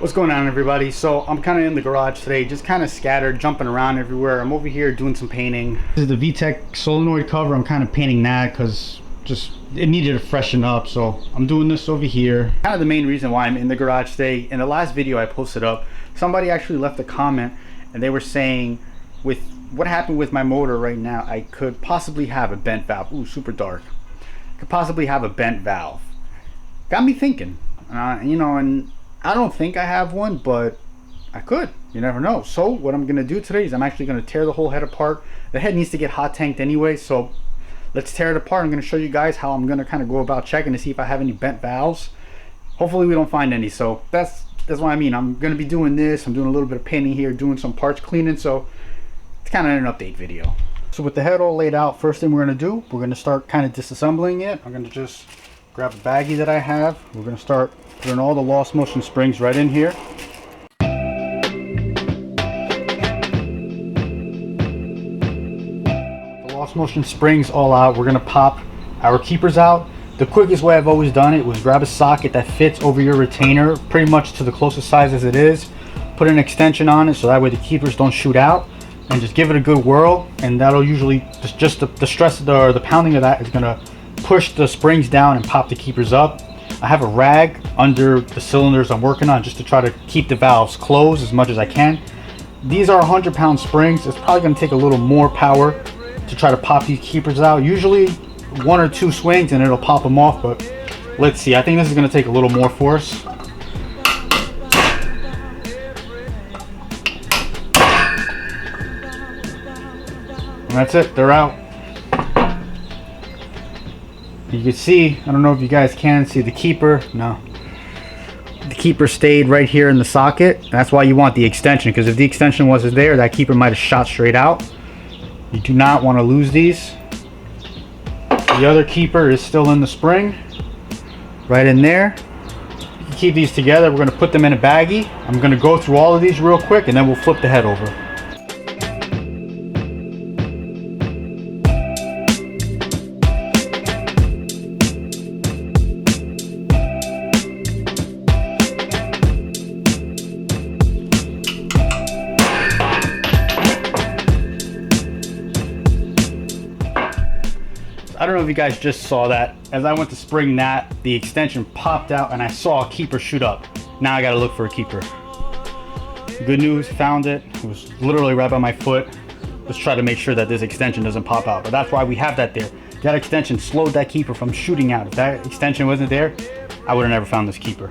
What's going on, everybody? So I'm kind of in the garage today, just kind of scattered, jumping around everywhere. I'm over here doing some painting. This is the VTEC solenoid cover. I'm kind of painting that because just it needed to freshen up, so I'm doing this over here. Kind of the main reason why I'm in the garage today. In the last video I posted up, somebody actually left a comment and they were saying with what happened with my motor right now, I could possibly have a bent valve. Ooh, super dark. Could possibly have a bent valve. Got me thinking, and I don't think I have one, but I could. You never know. So what I'm gonna do today is I'm actually gonna tear the whole head apart. The head needs to get hot tanked anyway, so let's tear it apart. I'm gonna show you guys how I'm gonna kind of go about checking to see if I have any bent valves. Hopefully we don't find any. So that's what I mean. I'm gonna be doing this. I'm doing a little bit of painting here, doing some parts cleaning. So it's kind of an update video. So with the head all laid out, first thing we're gonna do, we're gonna start kind of disassembling it. I'm gonna just grab a baggie that I have. We're gonna start putting all the lost motion springs right in here. The lost motion springs all out. We're gonna pop our keepers out. The quickest way I've always done it was grab a socket that fits over your retainer pretty much to the closest size as it is. Put an extension on it so that way the keepers don't shoot out, and just give it a good whirl, and that'll usually just the stress or the pounding of that is gonna push the springs down and pop the keepers up. I have a rag under the cylinders I'm working on just to try to keep the valves closed as much as I can. These are 100-pound springs. It's probably going to take a little more power to try to pop these keepers out. Usually one or two swings and it'll pop them off, but let's see. I think this is going to take a little more force. And that's it. They're out. You can see, I don't know if you guys can see the keeper. No, the keeper stayed right here in the socket. That's why you want the extension, because if the extension wasn't there, that keeper might have shot straight out. You do not want to lose these. The other keeper is still in the spring, right in there. You can keep these together. We're going to put them in a baggie. I'm going to go through all of these real quick, and then we'll flip the head over. I don't know if you guys just saw that. As I went to spring that, the extension popped out and I saw a keeper shoot up. Now I gotta look for a keeper. Good news, found it. It was literally right by my foot. Let's try to make sure that this extension doesn't pop out. But that's why we have that there. That extension slowed that keeper from shooting out. If that extension wasn't there, I would have never found this keeper.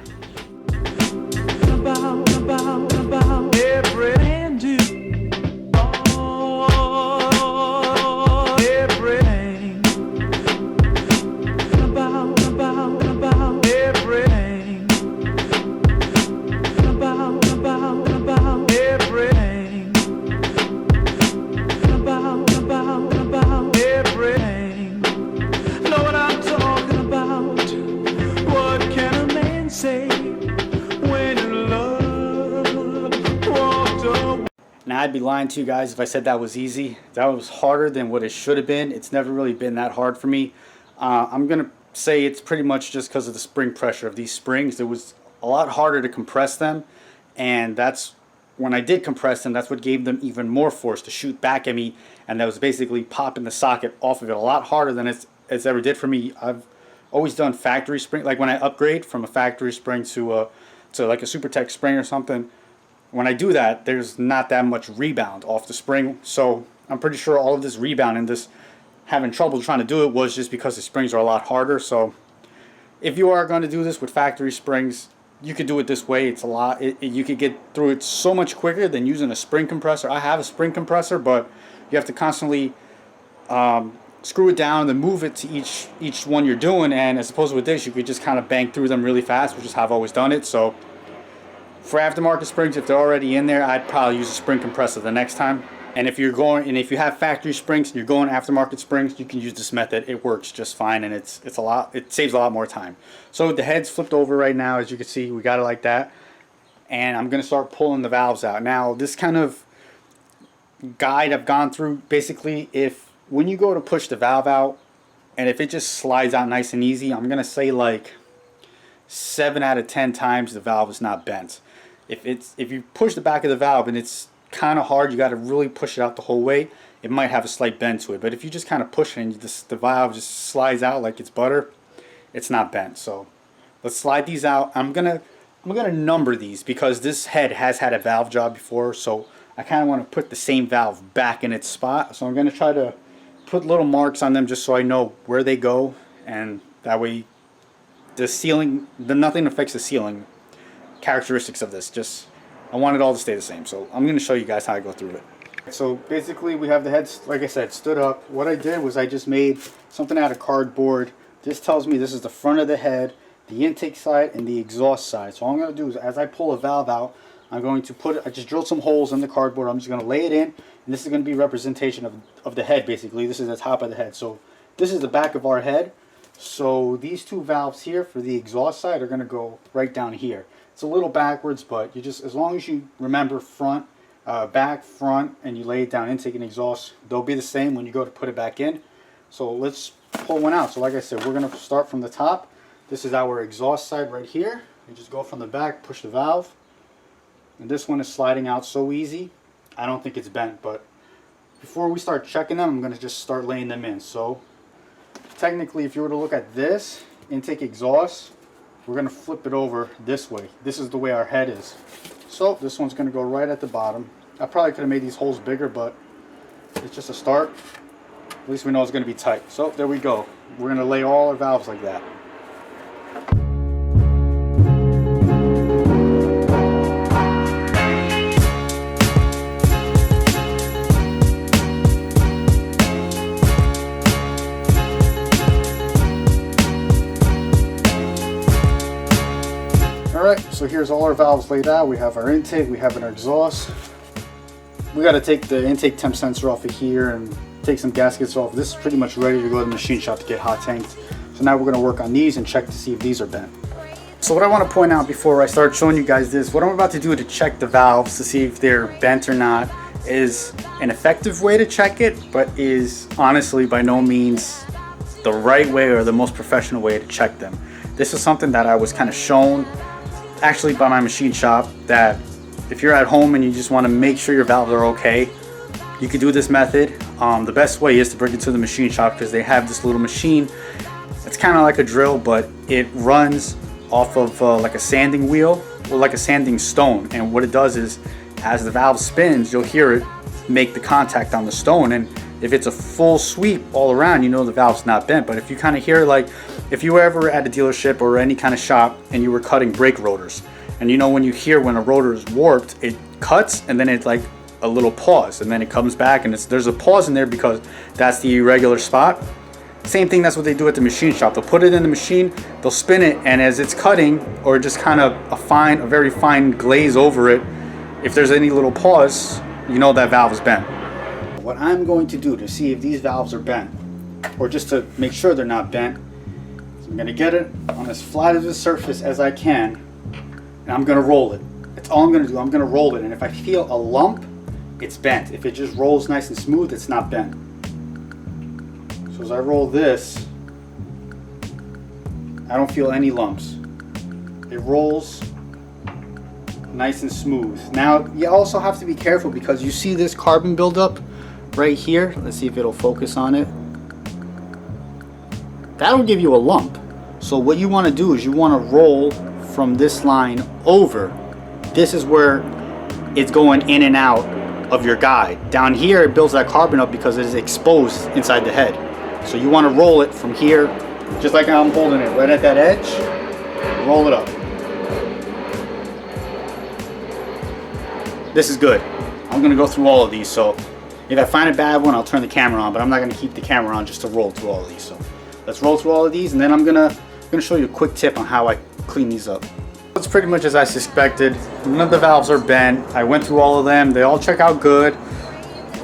Now I'd be lying to you guys if I said that was easy. That was harder than what it should have been. It's never really been that hard for me. I'm gonna say it's pretty much just because of the spring pressure of these springs. It was a lot harder to compress them, and that's when I did compress them, that's what gave them even more force to shoot back at me, and that was basically popping the socket off of it a lot harder than it's ever did for me. I've always done factory spring, like when I upgrade from a factory spring to like a SuperTech spring or something. When I do that, there's not that much rebound off the spring, so I'm pretty sure all of this rebound and this having trouble trying to do it was just because the springs are a lot harder. So if you are going to do this with factory springs, you could do it this way. It's a lot. You could get through it so much quicker than using a spring compressor. I have a spring compressor, but you have to constantly screw it down and then move it to each one you're doing. And as opposed to with this, you could just kind of bang through them really fast, which is how I've always done it. So for aftermarket springs, if they're already in there, I'd probably use a spring compressor the next time. And if you have factory springs and you're going aftermarket springs, you can use this method. It works just fine, and it saves a lot more time. So the head's flipped over right now, as you can see. We got it like that, and I'm gonna start pulling the valves out. Now, this kind of guide I've gone through, basically, when you go to push the valve out, and if it just slides out nice and easy, I'm gonna say like 7 out of 10 times the valve is not bent. if you push the back of the valve and it's kind of hard, you got to really push it out the whole way. It might have a slight bend to it, but if you just kind of push it and the valve just slides out like it's butter, it's not bent. So let's slide these out. I'm gonna number these because this head has had a valve job before, so I kind of want to put the same valve back in its spot. So I'm gonna try to put little marks on them just so I know where they go, and that way nothing affects the sealing characteristics of this. Just I want it all to stay the same. So I'm going to show you guys how I go through it. So basically we have the heads, like I said, stood up. What I did was I just made something out of cardboard. This tells me this is the front of the head, the intake side, and the exhaust side. So all I'm going to do is as I pull a valve out, I'm going to I just drilled some holes in the cardboard. I'm just going to lay it in, and this is going to be representation of the head basically. This is the top of the head. So this is the back of our head. So these two valves here for the exhaust side are going to go right down here. It's a little backwards, but you just, as long as you remember front, back, front, and you lay it down, intake and exhaust, they'll be the same when you go to put it back in. So let's pull one out. So like I said, we're going to start from the top. This is our exhaust side right here. You just go from the back, push the valve, and this one is sliding out so easy. I don't think it's bent, but before we start checking them, I'm going to just start laying them in. So technically, if you were to look at this intake exhaust, we're going to flip it over this way. This is the way our head is. So this one's going to go right at the bottom. I probably could have made these holes bigger, but it's just a start. At least we know it's going to be tight. So there we go. We're going to lay all our valves like that. Alright, so here's all our valves laid out. We have our intake, we have our exhaust. We got to take the intake temp sensor off of here and take some gaskets off. This is pretty much ready to go to the machine shop to get hot tanked. So now we're going to work on these and check to see if these are bent. So what I want to point out before I start showing you guys this, what I'm about to do to check the valves to see if they're bent or not is an effective way to check it, but is honestly by no means the right way or the most professional way to check them. This is something that I was kind of shown actually by my machine shop, that if you're at home and you just want to make sure your valves are okay, you could do this method. The best way is to bring it to the machine shop because they have this little machine. It's kind of like a drill, but it runs off of like a sanding wheel or like a sanding stone, and what it does is as the valve spins, you'll hear it make the contact on the stone, and if it's a full sweep all around, you know the valve's not bent. But if you kind of hear, like if you were ever at a dealership or any kind of shop and you were cutting brake rotors, and you know when you hear when a rotor is warped, it cuts and then it's like a little pause and then it comes back, and there's a pause in there because that's the irregular spot. Same thing, that's what they do at the machine shop. They'll put it in the machine, they'll spin it, and as it's cutting or just kind of a very fine glaze over it, if there's any little pause, you know that valve is bent. What I'm going to do to see if these valves are bent, or just to make sure they're not bent, is I'm going to get it on as flat of a surface as I can, and I'm going to roll it. That's all I'm going to do. I'm going to roll it, and if I feel a lump, it's bent. If it just rolls nice and smooth, it's not bent. So as I roll this, I don't feel any lumps. It rolls nice and smooth. Now you also have to be careful because you see this carbon buildup right here. Let's see if it'll focus on it. That'll give you a lump. So what you want to do is you want to roll from this line over. This is where it's going in and out of your guide. Down here it builds that carbon up because it is exposed inside the head. So you want to roll it from here, just like I'm holding it, right at that edge. Roll it up. This is good. I'm going to go through all of these, so if I find a bad one, I'll turn the camera on, but I'm not going to keep the camera on just to roll through all of these. So let's roll through all of these, and then I'm gonna show you a quick tip on how I clean these up. It's pretty much as I suspected. None of the valves are bent. I went through all of them. They all check out good.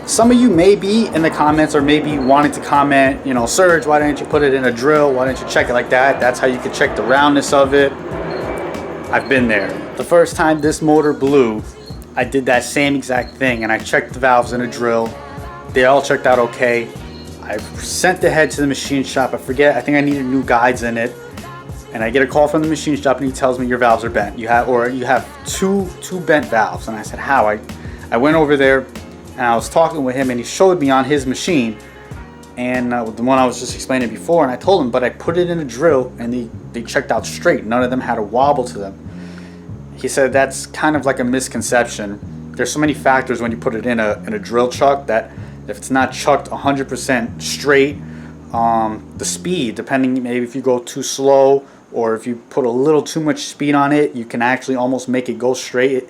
Some of you may be in the comments or maybe wanting to comment, you know, Serge, why didn't you put it in a drill? Why didn't you check it like that? That's how you can check the roundness of it. I've been there. The first time this motor blew, I did that same exact thing, and I checked the valves in a drill. They all checked out okay. I sent the head to the machine shop. I think I needed new guides in it. and I get a call from the machine shop and he tells me your valves are bent. You have two bent valves. And I said, how? I went over there and I was talking with him and he showed me on his machine, and the one I was just explaining before, and I told him, but I put it in a drill and they checked out straight. None of them had a wobble to them. He said that's kind of like a misconception. There's so many factors when you put it in a drill chuck that if it's not chucked 100% straight, the speed, depending, maybe if you go too slow or if you put a little too much speed on it, you can actually almost make it go straight.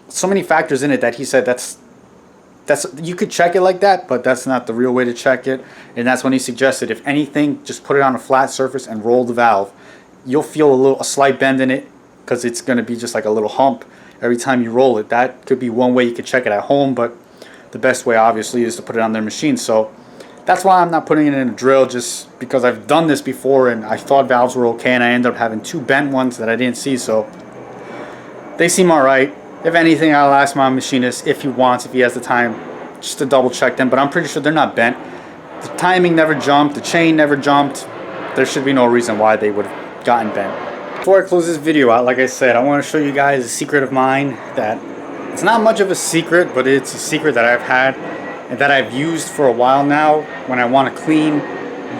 So many factors in it that he said that's you could check it like that, but that's not the real way to check it. And that's when he suggested, if anything, just put it on a flat surface and roll the valve. You'll feel a slight bend in it because it's going to be just like a little hump every time you roll it. That could be one way you could check it at home, but the best way obviously is to put it on their machine. So that's why I'm not putting it in a drill, just because I've done this before and I thought valves were okay and I ended up having two bent ones that I didn't see. So they seem alright. If anything, I'll ask my machinist if he has the time, just to double check them, but I'm pretty sure they're not bent. The timing never jumped, the chain never jumped. There should be no reason why they would have gotten bent. Before I close this video out, like I said, I want to show you guys a secret of mine that it's not much of a secret, but it's a secret that I've had and that I've used for a while now when I want to clean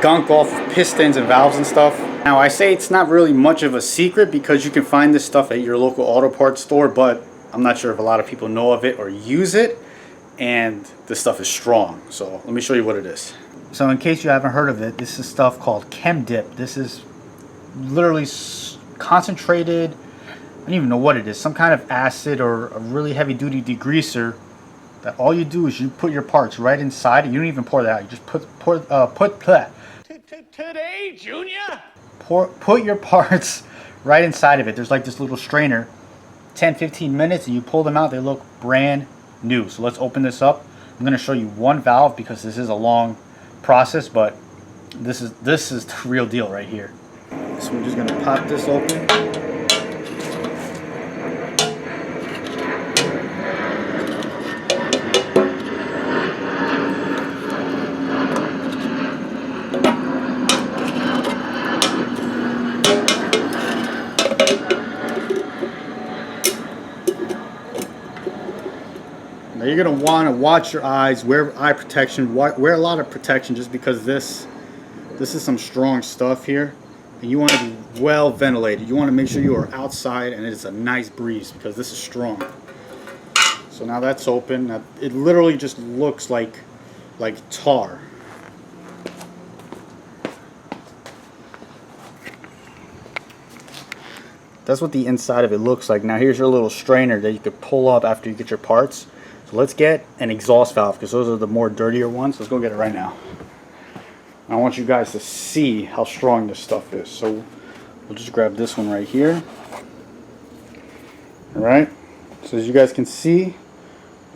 gunk off pistons and valves and stuff. Now I say it's not really much of a secret because you can find this stuff at your local auto parts store, but I'm not sure if a lot of people know of it or use it, and this stuff is strong. So let me show you what it is. So in case you haven't heard of it, this is stuff called chem dip. This is literally concentrated, I don't even know what it is, some kind of acid or a really heavy duty degreaser that all you do is you put your parts right inside it. You don't even pour that out. You just Today, Junior? Put your parts right inside of it. There's like this little strainer. 10-15 minutes and you pull them out, they look brand new. So let's open this up. I'm going to show you one valve because this is a long process, but this is the real deal right here. So we're just going to pop this open. Now you're going to want to watch your eyes, wear eye protection, wear a lot of protection, just because this is some strong stuff here, and you want to be well ventilated. You want to make sure you are outside and it's a nice breeze because this is strong. So now that's open. Now it literally just looks like tar. That's what the inside of it looks like. Now here's your little strainer that you could pull up after you get your parts. So let's get an exhaust valve because those are the more dirtier ones. Let's go get it right now. I want you guys to see how strong this stuff is. So we'll just grab this one right here. Alright. So as you guys can see,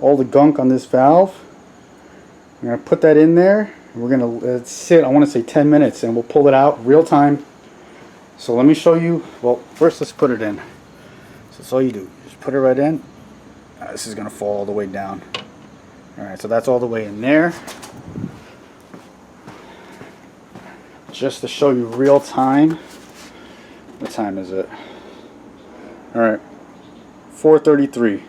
all the gunk on this valve. I'm going to put that in there. We're going to let it sit, I want to say 10 minutes, and we'll pull it out real time. So let me show you. Well, first let's put it in. So that's all you do. Just put it right in. This is going to fall all the way down. Alright, so that's all the way in there. Just to show you real time. What time is it? Alright, 4:33.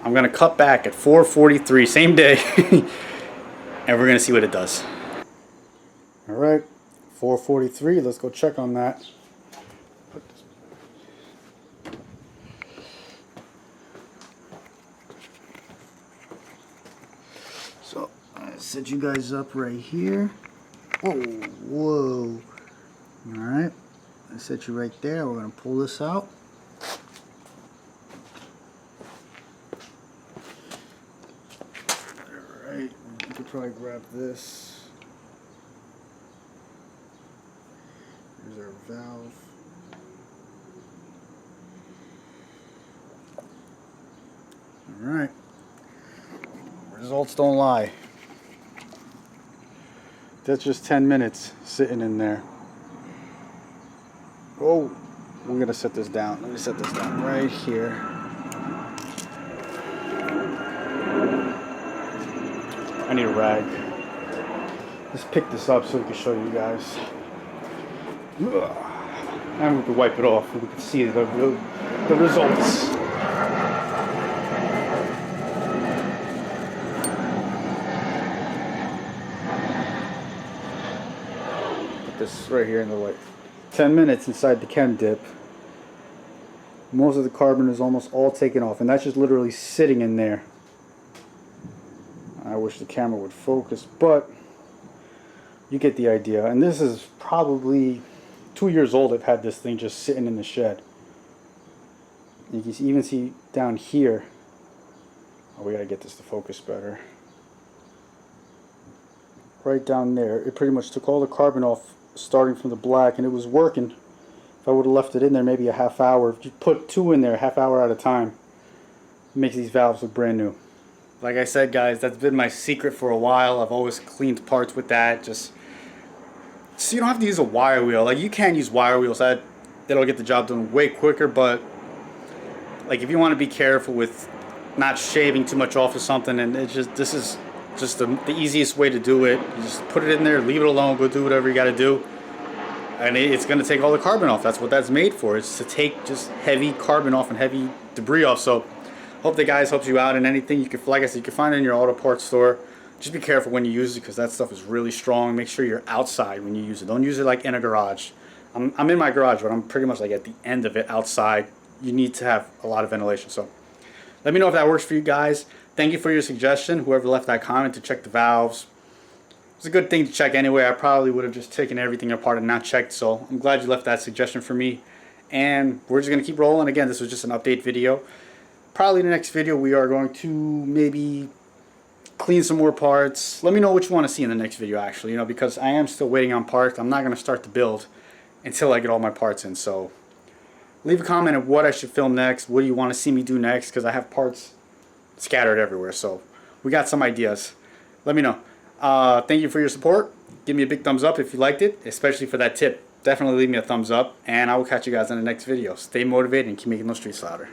I'm going to cut back at 4:43, same day, and we're going to see what it does. Alright, 4:43, let's go check on that. So, I set you guys up right here. Whoa. Alright, I set you right there. We're going to pull this out. Alright, you could probably grab this. There's our valve. Alright. Results don't lie. That's just 10 minutes sitting in there. Oh, we're going to set this down. Let me set this down right here. I need a rag. Just pick this up so we can show you guys. And we can wipe it off and we can see the results. Put this right here in the light. 10 minutes inside the chem dip. Most of the carbon is almost all taken off, and that's just literally sitting in there. I wish the camera would focus, but you get the idea. And this is probably 2 years old. I've had this thing just sitting in the shed. You can even see down here. Oh, we gotta get this to focus better. Right down there, it pretty much took all the carbon off, starting from the black, and it was working. If I would have left it in there maybe a half hour, if you put 2 in there, half hour at a time, it makes these valves look brand new. Like I said, guys, that's been my secret for a while. I've always cleaned parts with that, just so you don't have to use a wire wheel. Like, you can use wire wheels, that'll get the job done way quicker, but like if you want to be careful with not shaving too much off of something, and this is just the easiest way to do it. You just put it in there, leave it alone, go do whatever you got to do. And it's going to take all the carbon off. That's what that's made for. It's to take just heavy carbon off and heavy debris off. So hope the guys helps you out in anything. You can, like I said, you can find it in your auto parts store. Just be careful when you use it, because that stuff is really strong. Make sure you're outside when you use it. Don't use it like in a garage. I'm in my garage, but I'm pretty much like at the end of it outside. You need to have a lot of ventilation. So let me know if that works for you guys. Thank you for your suggestion, whoever left that comment to check the valves. It's a good thing to check anyway. I probably would have just taken everything apart and not checked, so I'm glad you left that suggestion for me. And we're just going to keep rolling. Again, this was just an update video. Probably in the next video we are going to maybe clean some more parts. Let me know what you want to see in the next video, actually, you know, because I am still waiting on parts. I'm not going to start the build until I get all my parts in. So leave a comment of what I should film next. What do you want to see me do next? Because I have parts scattered everywhere, so we got some ideas. Let me know. Thank you for your support. Give me a big thumbs up if you liked it, especially for that tip. Definitely leave me a thumbs up, and I will catch you guys in the next video. Stay motivated and keep making those streets louder.